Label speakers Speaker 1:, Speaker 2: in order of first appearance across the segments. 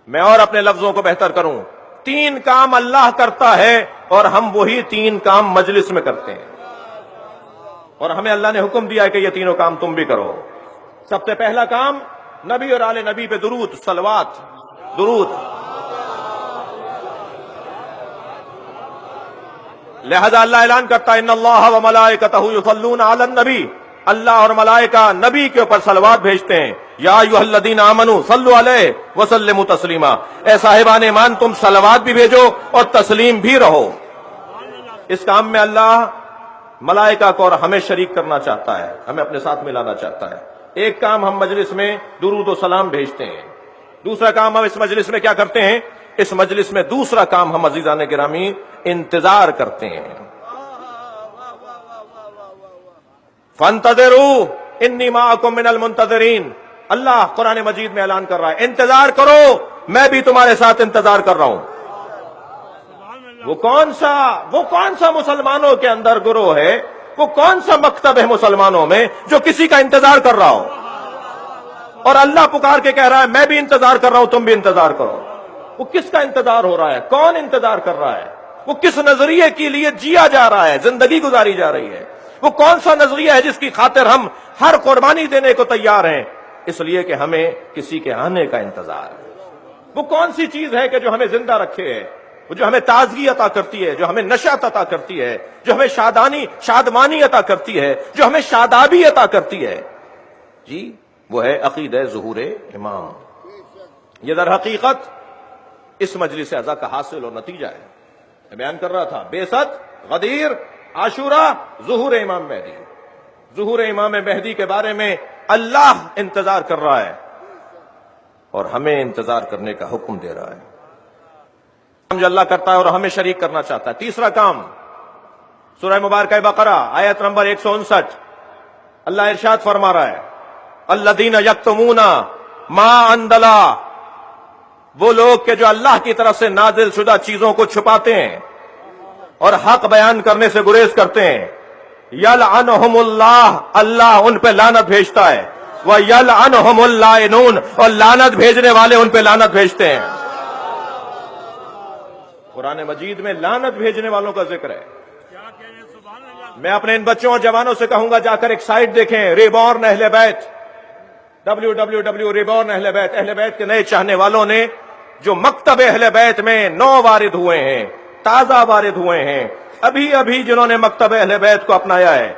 Speaker 1: میں اور اپنے لفظوں کو بہتر کروں، 3 کام اللہ کرتا ہے اور ہم وہی 3 کام مجلس میں کرتے ہیں، اور ہمیں اللہ نے حکم دیا ہے کہ یہ تینوں کام تم بھی کرو۔ سب سے پہلا کام نبی اور آل نبی پہ درود، صلوات، درود۔ لہذا اللہ اعلان کرتا ہے ان اللہ و ملائکتہ یصلون علی النبی، اللہ اور ملائکہ نبی کے اوپر صلوات بھیجتے ہیں۔ یا ایھا الذین آمنوا صلوا علیہ وسلموا تسلیما، اے صاحبان ایمان تم صلوات بھی بھیجو اور تسلیم بھی رہو۔ اس کام میں اللہ ملائکہ کو اور ہمیں شریک کرنا چاہتا ہے، ہمیں اپنے ساتھ ملانا چاہتا ہے۔ ایک کام ہم مجلس میں درود و سلام بھیجتے ہیں، دوسرا کام ہم اس مجلس میں کیا کرتے ہیں؟ اس مجلس میں دوسرا کام ہم عزیزان گرامی انتظار کرتے ہیں۔ فانتظروا انی معکم من المنتظرین، اللہ قرآن مجید میں اعلان کر رہا ہے انتظار کرو، میں بھی تمہارے ساتھ انتظار کر رہا ہوں۔ وہ کون سا مسلمانوں کے اندر گروہ ہے، وہ کون سا مکتب ہے مسلمانوں میں جو کسی کا انتظار کر رہا ہو؟ اور اللہ پکار کے کہہ رہا ہے میں بھی انتظار کر رہا ہوں، تم بھی انتظار کرو۔ وہ کس کا انتظار ہو رہا ہے؟ کون انتظار کر رہا ہے؟ وہ کس نظریے کے لیے جیا جا رہا ہے، زندگی گزاری جا رہی ہے؟ وہ کون سا نظریہ ہے جس کی خاطر ہم ہر قربانی دینے کو تیار ہیں؟ اس لیے کہ ہمیں کسی کے آنے کا انتظار ہے۔ وہ کون سی چیز ہے کہ جو ہمیں زندہ رکھے ہے، وہ جو ہمیں تازگی عطا کرتی ہے، جو ہمیں نشاط عطا کرتی ہے، جو ہمیں شادمانی عطا کرتی ہے، جو ہمیں شادابی عطا کرتی ہے؟ جی وہ ہے عقیدہ ظہور امام۔ یہ در حقیقت اس مجلس اعزا کا حاصل اور نتیجہ ہے۔ میں بیان کر رہا تھا بعثت، غدیر، عاشورہ، ظہور امام مہدی۔ ظہور امام مہدی کے بارے میں اللہ انتظار کر رہا ہے اور ہمیں انتظار کرنے کا حکم دے رہا ہے۔ جو اللہ کرتا ہے اور ہمیں شریک کرنا چاہتا ہے۔ تیسرا کام سورہ مبارکہ بقرہ آیت نمبر 159، اللہ ارشاد فرما رہا ہے الذین یکتمون ما انزل، وہ لوگ کہ جو اللہ کی طرف سے نازل شدہ چیزوں کو چھپاتے ہیں اور حق بیان کرنے سے گریز کرتے ہیں۔ یلعنہم اللہ، اللہ ان پہ لعنت بھیجتا ہے، ویلعنہم اللاعنون، اور لعنت بھیجنے والے ان پہ لعنت بھیجتے ہیں۔ قرآن مجید میں لعنت بھیجنے والوں کا ذکر ہے۔ میں اپنے ان بچوں اور جوانوں سے کہوں گا جا کر ایک سائٹ دیکھیں، ریبورن اہل بیت، www ریبورن اہل بیت، اہل بیت کے نئے چاہنے والوں نے جو مکتب اہل بیت میں نو وارد ہوئے ہیں، تازہ وارد ہوئے ہیں، ابھی جنہوں نے مکتب اہل بیت کو اپنایا ہے،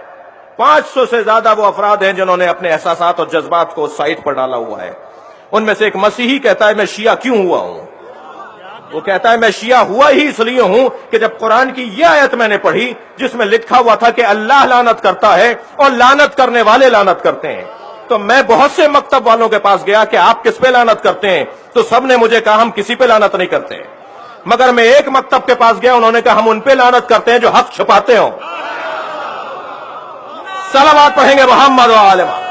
Speaker 1: 500 سے زیادہ وہ افراد ہیں جنہوں نے اپنے احساسات اور جذبات کو سائٹ پر ڈالا ہوا ہے۔ ان میں سے ایک مسیحی کہتا ہے میں شیعہ کیوں ہوا ہوں؟ وہ کہتا ہے میں شیعہ ہوا ہی اس لیے ہوں کہ جب قرآن کی یہ آیت میں نے پڑھی جس میں لکھا ہوا تھا کہ اللہ لعنت کرتا ہے اور لعنت کرنے والے لعنت کرتے ہیں، تو میں بہت سے مکتب والوں کے پاس گیا کہ آپ کس پہ لعنت کرتے ہیں، تو سب نے مجھے کہا ہم کسی پہ لعنت نہیں کرتے، مگر میں ایک مکتب کے پاس گیا، انہوں نے کہا ہم ان پہ لعنت کرتے ہیں جو حق چھپاتے ہوں۔ صلوات پڑھیں گے محمد و آل محمد۔